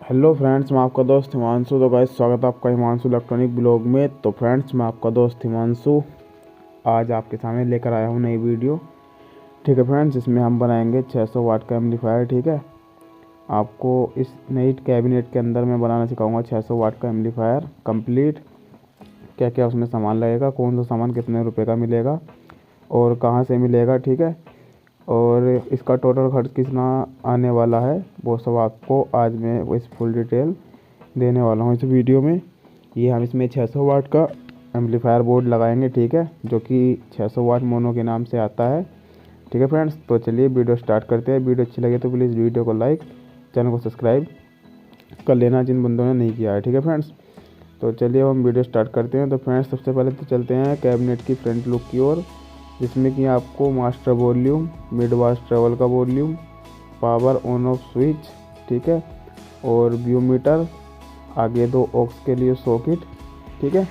Hello friends, मैं आपका दोस्त हिमांशु। तो गाइस, स्वागत है आपका हिमांशु इलेक्ट्रॉनिक ब्लॉग में। तो फ्रेंड्स, मैं आपका दोस्त हिमांशु आज आपके सामने लेकर आया हूँ नई वीडियो। ठीक है फ्रेंड्स, इसमें हम बनाएंगे 600 वाट का एम्पलीफायर। ठीक है, आपको इस नई कैबिनेट के अंदर मैं बनाना सिखाऊंगा 600 वाट का एम्पलीफायर कंप्लीट। क्या क्या उसमें सामान लगेगा, कौन सा सामान कितने रुपये का मिलेगा और कहाँ से मिलेगा। ठीक है, और इसका टोटल खर्च कितना आने वाला है वो सब आपको आज मैं इस फुल डिटेल देने वाला हूँ इस वीडियो में। ये हम इसमें 600 वाट का एम्पलीफायर बोर्ड लगाएंगे। ठीक है, जो कि 600 वाट मोनो के नाम से आता है। ठीक है फ्रेंड्स, तो चलिए वीडियो स्टार्ट करते हैं। वीडियो अच्छी लगे तो प्लीज़ वीडियो को लाइक, चैनल को सब्सक्राइब कर लेना जिन बंदों ने नहीं किया है। ठीक है फ्रेंड्स, तो चलिए हम वीडियो स्टार्ट करते हैं। तो फ्रेंड्स, सबसे पहले तो चलते हैं कैबिनेट की फ्रंट लुक की ओर, जिसमें कि आपको मास्टर वॉल्यूम, मिड बास ट्रेवल का volume, power on off switch, ठीक है, और व्यू मीटर, आगे 2 ऑक्स के लिए सॉकेट। ठीक है,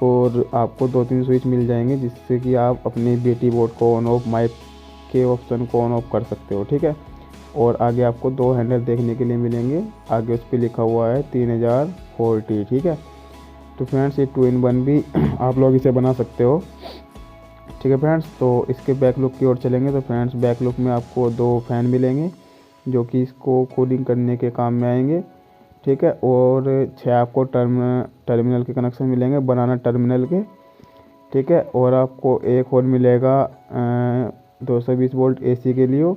और आपको 2-3 स्विच मिल जाएंगे जिससे कि आप अपनी बेटी बोर्ड को ऑन ऑफ, माइक के ऑप्शन को ऑन ऑफ कर सकते हो। ठीक है, और आगे आपको 2 हैंडल देखने के लिए मिलेंगे। आगे उस पर लिखा हुआ है 3040। ठीक है, तो फ्रेंड्स, ये 2-in-1 भी आप लोग इसे बना सकते हो। ठीक है फ्रेंड्स, तो इसके बैक लुक की ओर चलेंगे। तो फ्रेंड्स, बैक लुक में आपको 2 फैन मिलेंगे जो कि इसको कूलिंग करने के काम में आएंगे। ठीक है, और 6 आपको टर्मिनल के कनेक्शन मिलेंगे, बनाना टर्मिनल के। ठीक है, और आपको एक और मिलेगा 220 वोल्ट एसी के लिए।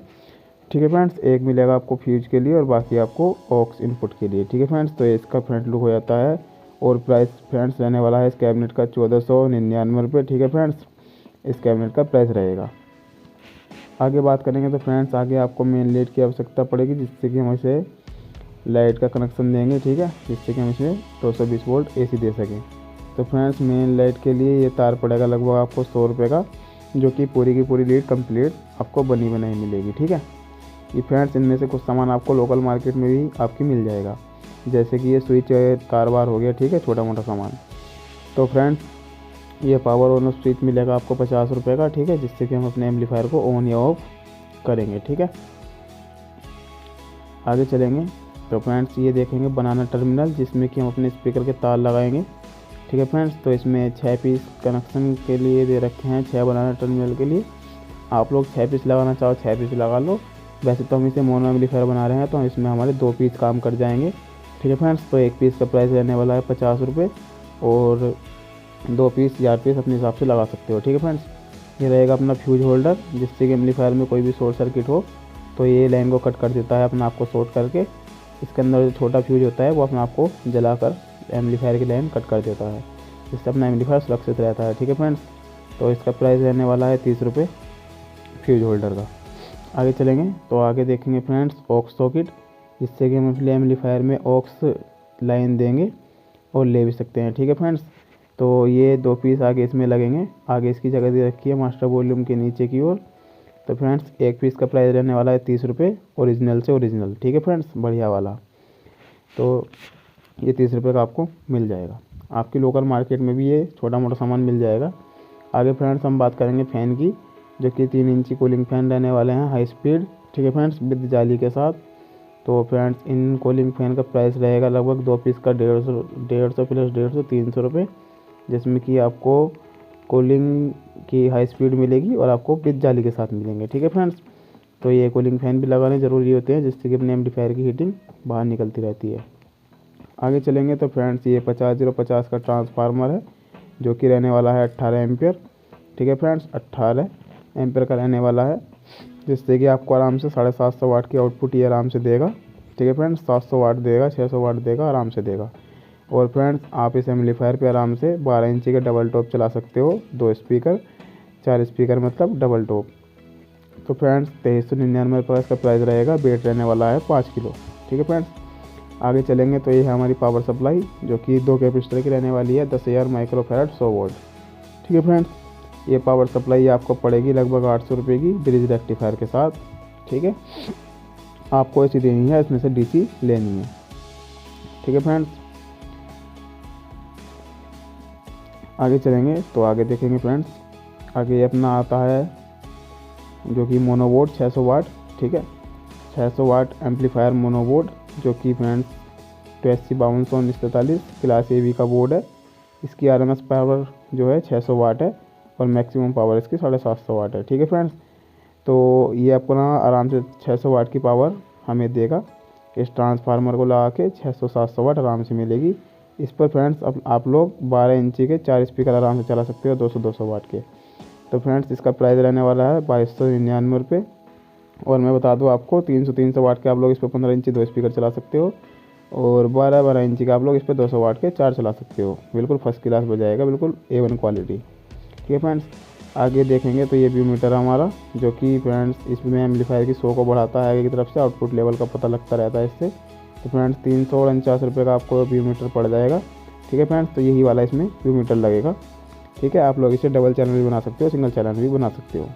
ठीक है फ्रेंड्स, एक मिलेगा आपको फ्यूज के लिए और बाकी आपको ऑक्स इनपुट के लिए। ठीक है फ्रेंड्स, तो इसका फ्रंट लुक हो जाता है। और प्राइस फ्रेंड्स रहने वाला है इस कैबिनेट का 1499 रुपये। ठीक है फ्रेंड्स, इस कैबिनेट का प्राइस रहेगा। आगे बात करेंगे तो फ्रेंड्स, आगे आपको मेन लाइट की आवश्यकता पड़ेगी, जिससे कि हम इसे लाइट का कनेक्शन देंगे। ठीक है, जिससे कि हम इसे 220 वोल्ट एसी दे सकें। तो फ्रेंड्स, मेन लाइट के लिए ये तार पड़ेगा लगभग आपको 100 रुपये का, जो कि पूरी की पूरी लाइट कंप्लीट आपको बनी बनाई मिलेगी। ठीक है, ये फ्रेंड्स, इनमें से कुछ सामान आपको लोकल मार्केट में भी आपकी मिल जाएगा, जैसे कि ये स्विच तार बार हो गया। ठीक है, छोटा मोटा सामान। तो फ्रेंड्स, ये पावर ऑन ऑफ स्विच मिलेगा आपको 50 रुपये का। ठीक है, जिससे कि हम अपने एम्पलीफायर को ऑन या ऑफ करेंगे। ठीक है, आगे चलेंगे तो फ्रेंड्स, ये देखेंगे बनाना टर्मिनल, जिसमें कि हम अपने स्पीकर के तार लगाएंगे। ठीक है फ्रेंड्स, तो इसमें 6 पीस कनेक्शन के लिए दे रखे हैं, 6 बनाना टर्मिनल के लिए। आप लोग 6 पीस लगाना चाहो 6 पीस लगा लो। वैसे तो हम इसे मोनो एम्पलीफायर बना रहे हैं, तो इसमें हमारे 2 पीस काम कर जाएंगे। ठीक है फ्रेंड्स, तो एक पीस का प्राइस रहने वाला है 50 रुपये और 2 पीस 4 पीस अपने हिसाब से लगा सकते हो। ठीक है फ्रेंड्स, ये रहेगा अपना फ्यूज होल्डर, जिससे कि एम्पलीफायर में कोई भी शॉर्ट सर्किट हो तो ये लाइन को कट कर देता है अपने आप को शॉर्ट करके। इसके अंदर जो छोटा फ्यूज होता है वो अपने आप को जलाकर एम्पलीफायर की लाइन कट कर देता है, जिससे अपना एम्पलीफायर सुरक्षित रहता है। ठीक है फ्रेंड्स, तो इसका प्राइस रहने वाला है 30 रुपये फ्यूज होल्डर का। आगे चलेंगे तो आगे देखेंगे फ्रेंड्स ऑक्स सॉकेट, जिससे कि हम अपने एम्पलीफायर में ऑक्स लाइन देंगे और ले भी सकते हैं। ठीक है फ्रेंड्स, तो ये 2 पीस आगे इसमें लगेंगे। आगे इसकी जगह दे रखी है मास्टर वॉल्यूम के नीचे की ओर। तो फ्रेंड्स, एक पीस का प्राइस रहने वाला है 30 रुपये, ओरिजिनल से ओरिजिनल। ठीक है फ्रेंड्स, बढ़िया वाला। तो ये 30 रुपये का आपको मिल जाएगा। आपकी लोकल मार्केट में भी ये छोटा मोटा सामान मिल जाएगा। आगे फ्रेंड्स, हम बात करेंगे फ़ैन की, जो कि 3 इंची कूलिंग फ़ैन रहने वाले हैं, हाई स्पीड। ठीक है फ्रेंड्स, विद जाली के साथ। तो फ्रेंड्स, इन कूलिंग फ़ैन का प्राइस रहेगा लगभग 2 पीस का 150 प्लस 150 300 रुपये, जिसमें कि आपको कूलिंग की हाई स्पीड मिलेगी और आपको विद जाली के साथ मिलेंगे। ठीक है फ्रेंड्स, तो ये कूलिंग फ़ैन भी लगाने ज़रूरी होते हैं, जिससे कि अपने एम्पलीफायर की हीटिंग बाहर निकलती रहती है। आगे चलेंगे तो फ्रेंड्स, ये 50-050 का ट्रांसफार्मर है, जो कि रहने वाला है 18 एम्पियर। ठीक है फ्रेंड्स, 18 एम्पियर का रहने वाला है, जिससे कि आपको आराम से 750 वाट की आउटपुट ये आराम से देगा। ठीक है फ्रेंड्स, 700 वाट देगा, 600 वाट देगा, आराम से देगा। और फ्रेंड्स, आप इस एम्पलीफायर पे आराम से 12 इंची का डबल टॉप चला सकते हो, 2 स्पीकर 4 स्पीकर मतलब डबल टॉप। तो फ्रेंड्स, 2399 रुपये इसका प्राइस रहेगा। वेट रहने वाला है 5 किलो। ठीक है फ्रेंड्स, आगे चलेंगे तो ये है हमारी पावर सप्लाई, जो कि 2 कैपेसिटर की रहने वाली है, 10,000 माइक्रोफैराड 100 वोल्ट। ठीक है फ्रेंड्स, ये पावर सप्लाई आपको पड़ेगी लगभग 800 रुपये की ब्रिज रेक्टिफायर के साथ। ठीक है, आपको ऐसी देनी है, इसमें से डीसी लेनी है। ठीक है फ्रेंड्स, आगे चलेंगे तो आगे देखेंगे फ्रेंड्स, आगे ये अपना आता है जो कि मोनोवोड 600 वाट। ठीक है, 600 वाट एम्पलीफायर मोनोवोड, जो कि फ्रेंड्स 8252 क्लास AB का बोर्ड है। इसकी RMS पावर जो है 600 वाट है और मैक्सिमम पावर इसकी 750 वाट है। ठीक है फ्रेंड्स, तो ये आपको ना आराम से 600 वाट की पावर हमें देगा। इस ट्रांसफार्मर को लगा के 600-700 वाट आराम से मिलेगी। इस पर फ्रेंड्स अब आप लोग 12 इंची के 4 स्पीकर आराम से चला सकते हो 200-200 वाट के। तो फ्रेंड्स इसका प्राइस रहने वाला है 2299 रुपये। और मैं बता दूं आपको 300-300 वाट के आप लोग इस पर 15 इंची 2 स्पीकर चला सकते हो और 12-12 इंची का आप लोग इस पर 200 वाट के 4 चला सकते हो। बिल्कुल फर्स्ट क्लास बजाएगा, बिल्कुल A1 क्वालिटी। ठीक है फ्रेंड्स, आगे देखेंगे तो ये व्यू मीटर है हमारा, जो कि फ्रेंड्स इसमें एम्पलीफायर की शो को बढ़ाता है आगे की तरफ से, आउटपुट लेवल का पता लगता रहता है इससे। तो फ्रेंड्स 349 रुपये का आपको व्यू मीटर पड़ जाएगा। ठीक है फ्रेंड्स, तो यही वाला इसमें व्यू मीटर लगेगा। ठीक है, आप लोग इसे डबल चैनल भी बना सकते हो, सिंगल चैनल भी बना सकते हो।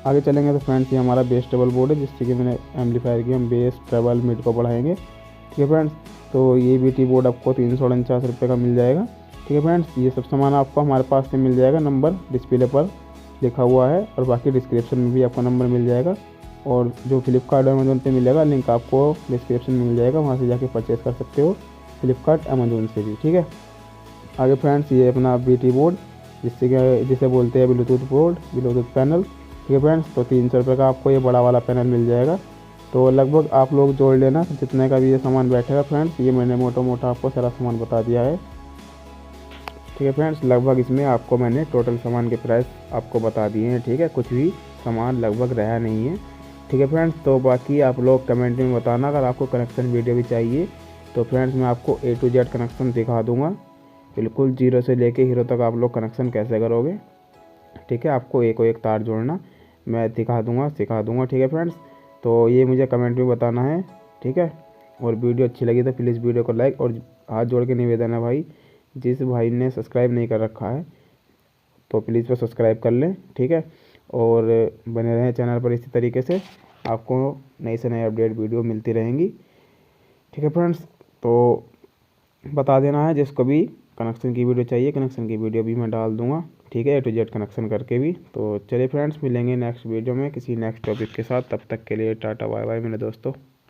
आगे चलेंगे तो फ्रेंड्स ये हमारा बेस ट्रेबल बोर्ड है, जिससे कि मैंने एम्पलीफायर की हम बेस ट्रेबल मिड को बढ़ाएंगे। ठीक है फ्रेंड्स, तो ये BT बोर्ड आपको 349 रुपये का मिल जाएगा। ठीक है फ्रेंड्स, ये सब सामान आपको हमारे पास से मिल जाएगा, नंबर डिस्प्ले पर लिखा हुआ है और बाकी डिस्क्रिप्शन में भी आपका नंबर मिल जाएगा। और जो फ्लिपकार्ट और अमेजोन पे मिलेगा लिंक आपको डिस्क्रिप्शन में मिल जाएगा, वहाँ से जाके परचेज़ कर सकते हो, फ्लिपकार्ट अमेजोन से भी। ठीक है, आगे फ्रेंड्स ये अपना BT बोर्ड, जिसे बोलते हैं ब्लूटूथ बोर्ड, ब्लूटूथ पैनल। ठीक है फ्रेंड्स, तो 300 रुपये का आपको ये बड़ा वाला पैनल मिल जाएगा। तो लगभग आप लोग जोड़ लेना जितने का भी ये सामान बैठेगा फ्रेंड्स। ये मैंने मोटा आपको सारा सामान बता दिया है। ठीक है फ्रेंड्स, लगभग इसमें आपको मैंने टोटल सामान के प्राइस आपको बता दिए हैं। ठीक है, कुछ भी सामान लगभग रहा नहीं है। ठीक है फ्रेंड्स, तो बाकी आप लोग कमेंट में बताना अगर आपको कनेक्शन वीडियो भी चाहिए तो फ्रेंड्स मैं आपको A to Z कनेक्शन दिखा दूंगा, बिल्कुल जीरो से लेके हीरो तक आप लोग कनेक्शन कैसे करोगे। ठीक है, आपको एक एक तार जोड़ना मैं दिखा दूंगा, सिखा दूंगा। ठीक है फ्रेंड्स, तो ये मुझे कमेंट में बताना है। ठीक है, और वीडियो अच्छी लगी तो प्लीज़ वीडियो को लाइक, और हाथ जोड़ के निवेदन है भाई, जिस भाई ने सब्सक्राइब नहीं कर रखा है तो प्लीज़ वो सब्सक्राइब कर लें। ठीक है, और बने रहें चैनल पर, इसी तरीके से आपको नई से नई अपडेट वीडियो मिलती रहेंगी। ठीक है फ्रेंड्स, तो बता देना है जिसको भी कनेक्शन की वीडियो चाहिए, कनेक्शन की वीडियो भी मैं डाल दूंगा। ठीक है, A to Z कनेक्शन करके भी। तो चलिए फ्रेंड्स, मिलेंगे नेक्स्ट वीडियो में किसी नेक्स्ट टॉपिक के साथ। तब तक के लिए टाटा बाय बाय मेरे दोस्तों।